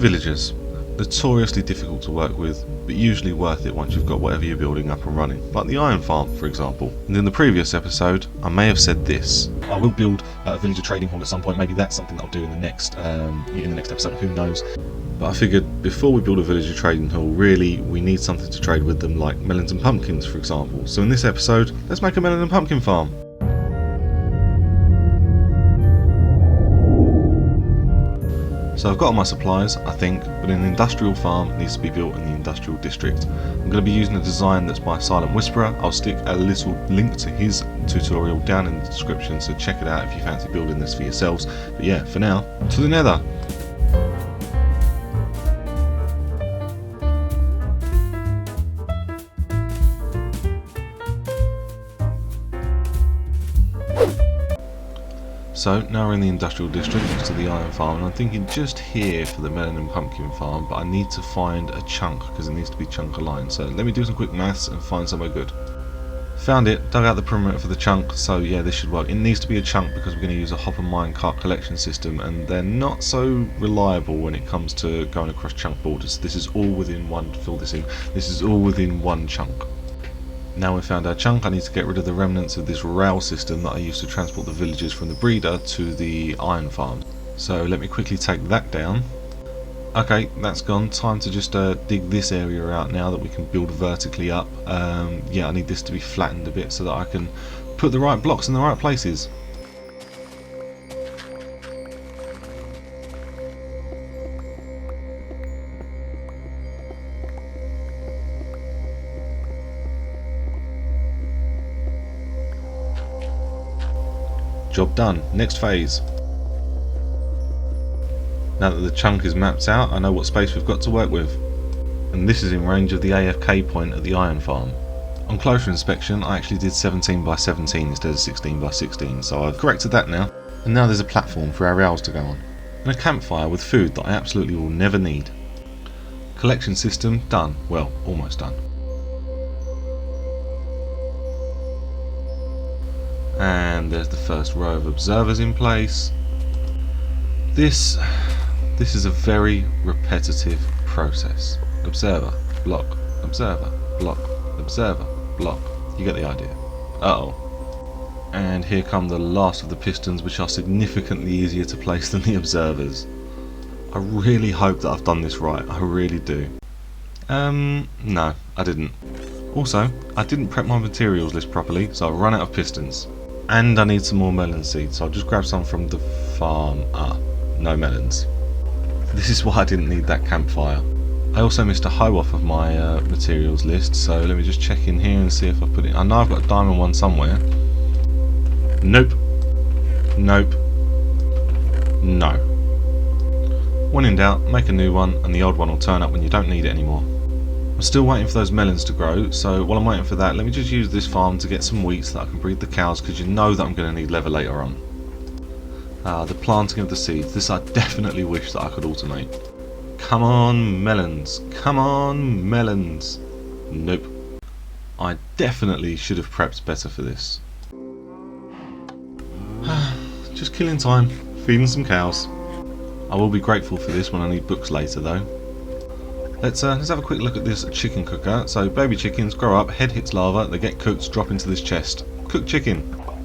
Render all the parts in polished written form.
Villagers. Notoriously difficult to work with, but usually worth it once you've got whatever you're building up and running, like the iron farm for example. And in the previous episode I may have said this: I will build a villager trading hall at some point. Maybe that's something that I'll do in the next episode, who knows. But I figured before we build a villager trading hall, really we need something to trade with them, like melons and pumpkins for example. So in this episode, let's make a melon and pumpkin farm. So I've got all my supplies, I think, but an industrial farm needs to be built in the industrial district. I'm going to be using a design that's by Silent Whisperer. I'll stick a little link to his tutorial down in the description, so check it out if you fancy building this for yourselves. But yeah, for now, to the Nether. So now we're in the industrial district next to the iron farm, and I'm thinking just here for the melon and pumpkin farm, but I need to find a chunk because it needs to be chunk aligned. So let me do some quick maths and find somewhere good. Found it, dug out the perimeter for the chunk, so yeah, this should work. It needs to be a chunk because we're going to use a hopper minecart collection system, and they're not so reliable when it comes to going across chunk borders. This is all within one, fill this in, this is all within one chunk. Now we've found our chunk, I need to get rid of the remnants of this rail system that I used to transport the villagers from the breeder to the iron farm. So let me quickly take that down. Okay, that's gone. Time to just dig this area out now that we can build vertically up. Yeah, I need this to be flattened a bit so that I can put the right blocks in the right places. Job done. Next phase. Now that the chunk is mapped out, I know what space we've got to work with. And this is in range of the AFK point at the iron farm. On closer inspection, I actually did 17 by 17 instead of 16 by 16, so I've corrected that now. And now there's a platform for our rails to go on. And a campfire with food that I absolutely will never need. Collection system done. Well, almost done. And there's the first row of observers in place. This is a very repetitive process. Observer, block, observer, block, observer, block. You get the idea. Uh-oh. And here come the last of the pistons, which are significantly easier to place than the observers. I really hope that I've done this right. I really do. No, I didn't. Also, I didn't prep my materials list properly, so I've run out of pistons. And I need some more melon seeds, so I'll just grab some from the farm. Ah, no melons. This is why I didn't need that campfire. I also missed a hoe off of my materials list, so let me just check in here and see if I put it. I know I've got a diamond one somewhere. Nope. Nope. No. When in doubt, make a new one, and the old one will turn up when you don't need it anymore. I'm still waiting for those melons to grow, so while I'm waiting for that, let me just use this farm to get some wheat so that I can breed the cows, because you know that I'm going to need leather later on. The planting of the seeds. This I definitely wish that I could automate. Come on, melons. Come on, melons. Nope. I definitely should have prepped better for this. Just killing time, feeding some cows. I will be grateful for this when I need books later though. Let's have a quick look at this chicken cooker. So baby chickens grow up, head hits lava, they get cooked, drop into this chest. Cooked chicken.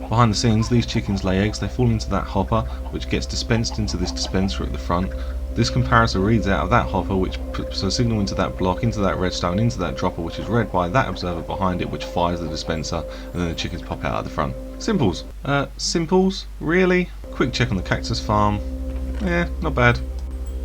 Behind the scenes, these chickens lay eggs, they fall into that hopper, which gets dispensed into this dispenser at the front. This comparator reads out of that hopper, which puts a signal into that block, into that redstone, into that dropper, which is read by that observer behind it, which fires the dispenser, and then the chickens pop out at the front. Simples. Simples? Really? Quick check on the cactus farm. Yeah, not bad.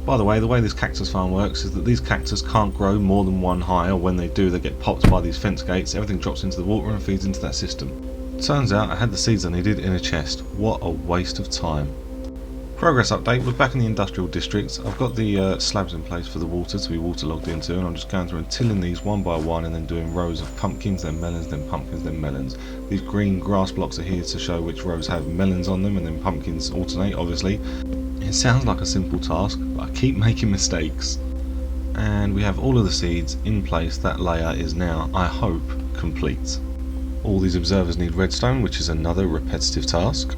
By the way this cactus farm works is that these cactus can't grow more than one high, or when they do they get popped by these fence gates. Everything drops into the water and feeds into that system. Turns out I had the seeds I needed in a chest. What a waste of time. Progress update, we're back in the industrial district. I've got the slabs in place for the water to be waterlogged into, and I'm just going through and tilling these one by one and then doing rows of pumpkins, then melons, then pumpkins, then melons. These green grass blocks are here to show which rows have melons on them, and then pumpkins alternate, obviously. It sounds like a simple task, but I keep making mistakes. And we have all of the seeds in place. That layer is now, I hope, complete. All these observers need redstone, which is another repetitive task.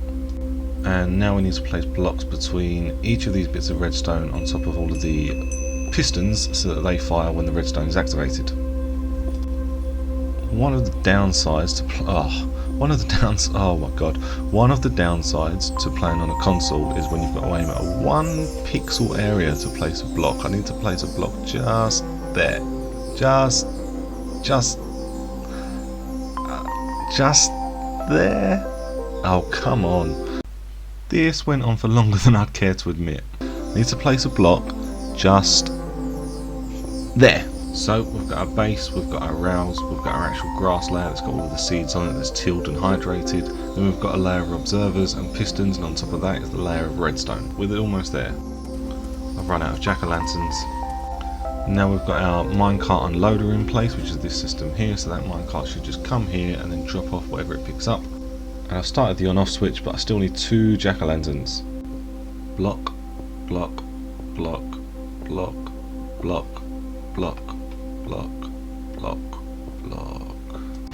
And now we need to place blocks between each of these bits of redstone on top of all of the pistons so that they fire when the redstone is activated. One of the downsides to playing on a console is when you've got to aim at a 1 pixel area to place a block. I need to place a block just there, just there. Oh, come on. This went on for longer than I'd care to admit. I need to place a block just there. So we've got our base, we've got our rows, we've got our actual grass layer that's got all of the seeds on it that's tilled and hydrated. Then we've got a layer of observers and pistons, and on top of that is the layer of redstone. We're almost there. I've run out of jack-o'-lanterns. Now we've got our minecart unloader in place, which is this system here, so that minecart should just come here and then drop off whatever it picks up. And I've started the on-off switch, but I still need 2 jack-o'-lanterns. Block, block, block, block, block, block, block, block, block.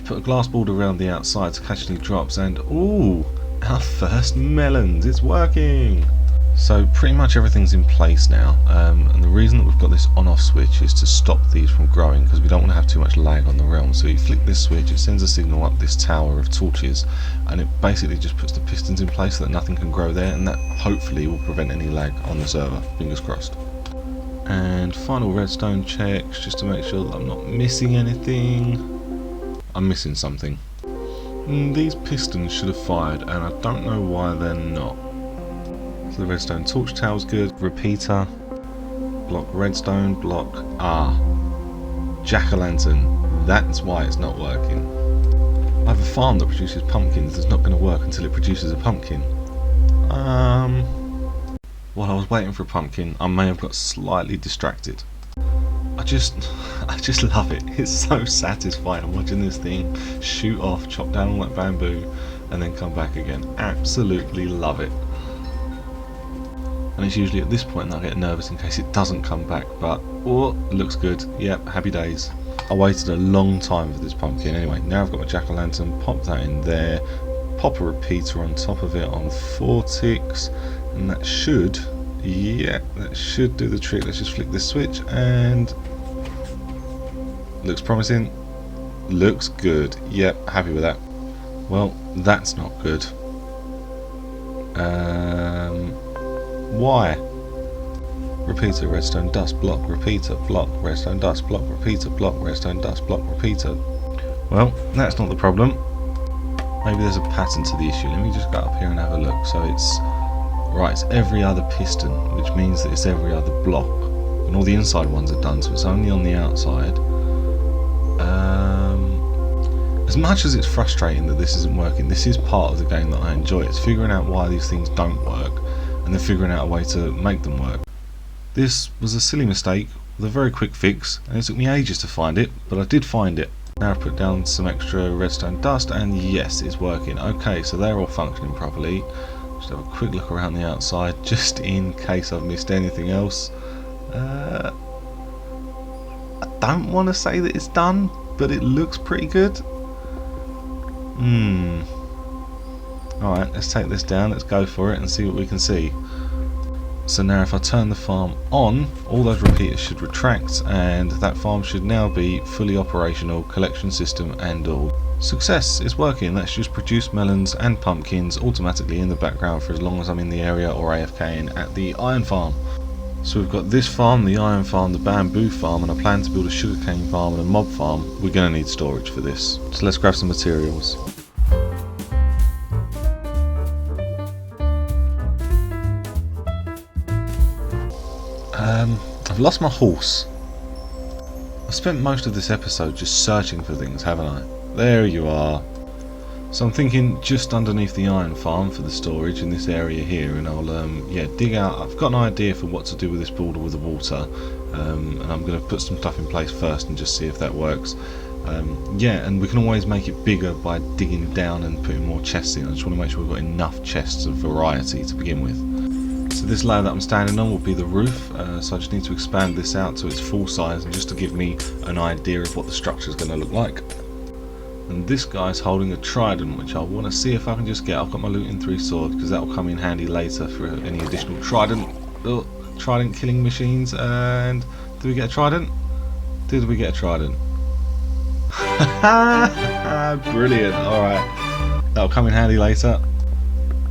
Put a glass board around the outside to catch any drops, and ooh, our first melons, it's working! So pretty much everything's in place now, and the reason that we've got this on-off switch is to stop these from growing, because we don't want to have too much lag on the realm. So you flick this switch, it sends a signal up this tower of torches, and it basically just puts the pistons in place so that nothing can grow there, and that hopefully will prevent any lag on the server, fingers crossed. And final redstone checks just to make sure that I'm not missing anything. I'm missing something. These pistons should have fired, and I don't know why they're not. So the redstone torch tower's good. Repeater, block redstone, block, jack-o'-lantern. That's why it's not working. I have a farm that produces pumpkins that's not going to work until it produces a pumpkin. While I was waiting for a pumpkin, I may have got slightly distracted. I just love it. It's so satisfying watching this thing shoot off, chop down all that bamboo, and then come back again. Absolutely love it. And it's usually at this point that I get nervous in case it doesn't come back, but oh, it looks good. Yep, happy days. I waited a long time for this pumpkin. Anyway, now I've got my jack-o'-lantern, pop that in there, pop a repeater on top of it on 4 ticks, and that should, yeah, that should do the trick. Let's just flick this switch, and looks promising, looks good. Yep, happy with that. Well, that's not good. Why? Repeater, redstone, dust, block, repeater, block, redstone, dust, block, repeater, block, redstone, dust, block, repeater. Well, that's not the problem. Maybe there's a pattern to the issue. Let me just go up here and have a look. So it's right, it's every other piston, which means that it's every other block, and all the inside ones are done, so it's only on the outside. As much as it's frustrating that this isn't working, this is part of the game that I enjoy. It's figuring out why these things don't work, and then figuring out a way to make them work. This was a silly mistake with a very quick fix, and it took me ages to find it, but I did find it. Now I've put down some extra redstone dust, and yes, it's working. Okay, so they're all functioning properly. Just have a quick look around the outside, just in case I've missed anything else. I don't want to say that it's done, but it looks pretty good. Alright, let's take this down, let's go for it and see what we can see. So now if I turn the farm on, all those repeaters should retract, and that farm should now be fully operational, collection system and all. Success, it's working. That's just produced melons and pumpkins automatically in the background for as long as I'm in the area or AFKing at the iron farm. So we've got this farm, the iron farm, the bamboo farm, and I plan to build a sugarcane farm and a mob farm. We're going to need storage for this. So let's grab some materials. I've lost my horse. I've spent most of this episode just searching for things, haven't I? There you are. So I'm thinking just underneath the iron farm for the storage in this area here, and I'll yeah, dig out. I've got an idea for what to do with this border with the water, and I'm going to put some stuff in place first and just see if that works. Yeah, and we can always make it bigger by digging down and putting more chests in. I just want to make sure we've got enough chests of variety to begin with. So this layer that I'm standing on will be the roof, so I just need to expand this out to its full size, and just to give me an idea of what the structure is going to look like. And this guy's holding a trident, which I want to see if I can just get. I've got my looting 3 sword, because that will come in handy later for any additional trident killing machines. And Did we get a trident? Did we get a trident? Brilliant, alright. That'll come in handy later.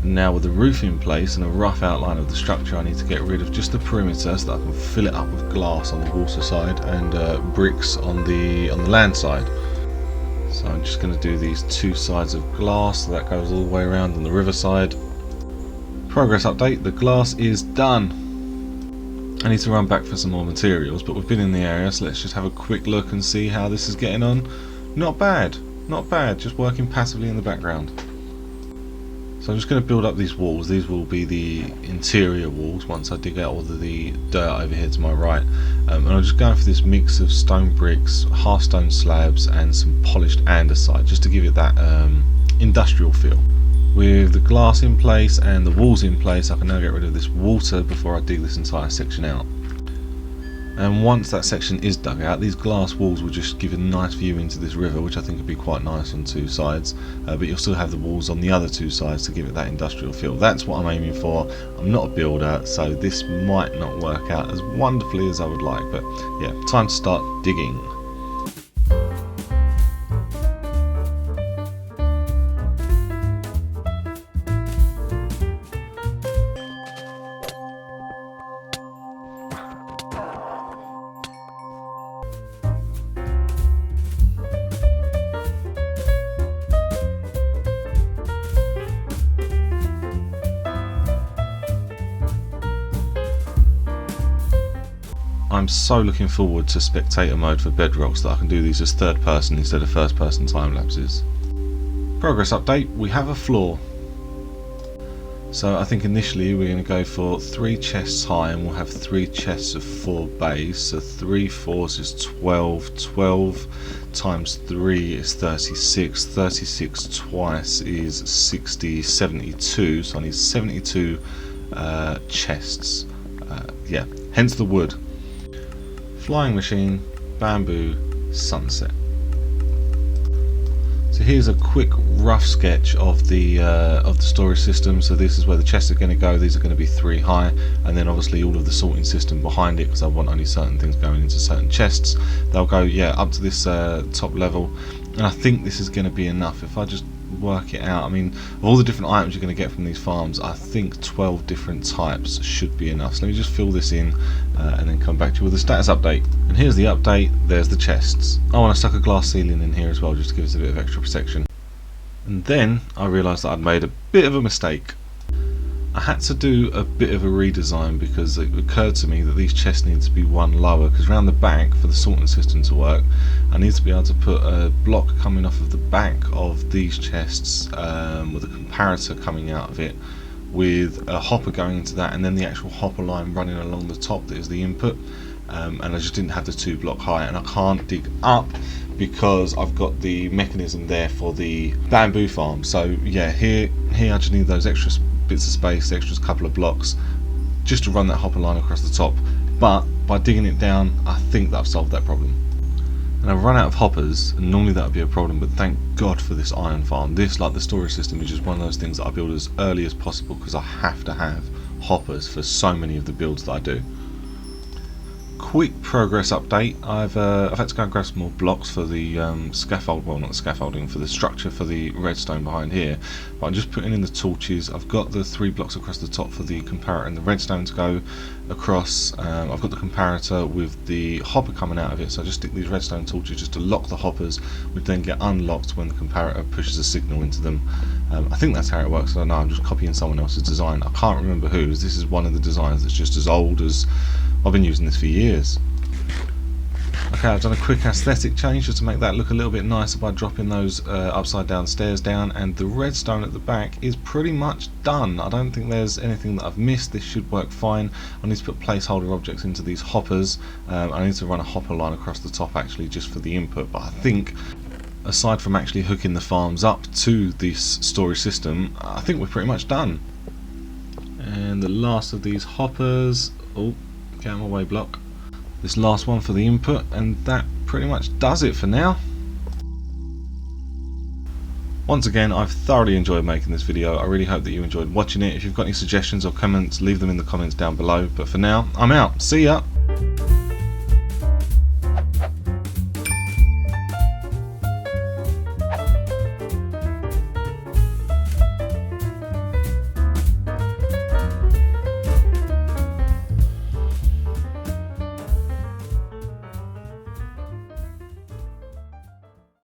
Now with the roof in place and a rough outline of the structure, I need to get rid of just the perimeter so that I can fill it up with glass on the water side and bricks on the land side. So I'm just going to do these two sides of glass, so that goes all the way around on the river side. Progress update, the glass is done. I need to run back for some more materials, but we've been in the area, so let's just have a quick look and see how this is getting on. Not bad, just working passively in the background. So I'm just going to build up these walls. These will be the interior walls once I dig out all of the dirt over here to my right. And I'm just going for this mix of stone bricks, half stone slabs and some polished andesite, just to give it that industrial feel. With the glass in place and the walls in place, I can now get rid of this water before I dig this entire section out. And once that section is dug out, these glass walls will just give a nice view into this river, which I think would be quite nice on two sides. But you'll still have the walls on the other two sides to give it that industrial feel. That's what I'm aiming for. I'm not a builder, so this might not work out as wonderfully as I would like. But yeah, time to start digging. I'm so looking forward to spectator mode for Bedrock so that I can do these as third person instead of first person time lapses. Progress update, we have a floor. So I think initially we're going to go for 3 chests high and we'll have 3 chests of 4 bays. So 3 4s is 12, 12 times 3 is 36, 36 twice is 60, 72. So I need 72 chests. Yeah, hence the wood. Flying machine, bamboo, sunset. So here's a quick rough sketch of the storage system. So this is where the chests are going to go. These are going to be 3 high, and then obviously all of the sorting system behind it, because I want only certain things going into certain chests. They'll go up to this top level, and I think this is going to be enough. If I just work it out, I mean, of all the different items you're going to get from these farms, I think 12 different types should be enough. So let me just fill this in and then come back to you with a status update. And here's the update. There's the chests. Oh, and I stuck a glass ceiling in here as well, just to give us a bit of extra protection. And then I realised that I'd made a bit of a mistake. I had to do a bit of a redesign because it occurred to me that these chests need to be one lower, because around the back, for the sorting system to work, I need to be able to put a block coming off of the back of these chests with a comparator coming out of it, with a hopper going into that, and then the actual hopper line running along the top that is the input. And I just didn't have the 2 block high, and I can't dig up because I've got the mechanism there for the bamboo farm. So yeah, here I just need those extra bits of space, extra couple of blocks, just to run that hopper line across the top. But by digging it down, I think that I've solved that problem. And I've run out of hoppers, and normally that would be a problem, but thank God for this iron farm. This, like the storage system, is just one of those things that I build as early as possible, because I have to have hoppers for so many of the builds that I do. Quick progress update. I've had to go and grab some more blocks for the scaffold, well, not the scaffolding, for the structure for the redstone behind here, but I'm just putting in the torches. I've got the 3 blocks across the top for the comparator and the redstone to go across. I've got the comparator with the hopper coming out of it, so I just stick these redstone torches just to lock the hoppers, which then get unlocked when the comparator pushes a signal into them. I think that's how it works. I don't know, I'm just copying someone else's design. I can't remember whose. This is one of the designs that's just as old as I've been using this for years. Okay, I've done a quick aesthetic change just to make that look a little bit nicer by dropping those upside down stairs down, and the redstone at the back is pretty much done. I don't think there's anything that I've missed. This should work fine. I need to put placeholder objects into these hoppers. I need to run a hopper line across the top actually just for the input, but I think aside from actually hooking the farms up to this storage system, I think we're pretty much done. And the last of these hoppers, oh, get out of my way, block. This last one for the input, and that pretty much does it for now. Once again, I've thoroughly enjoyed making this video. I really hope that you enjoyed watching it. If you've got any suggestions or comments, leave them in the comments down below. But for now, I'm out. See ya!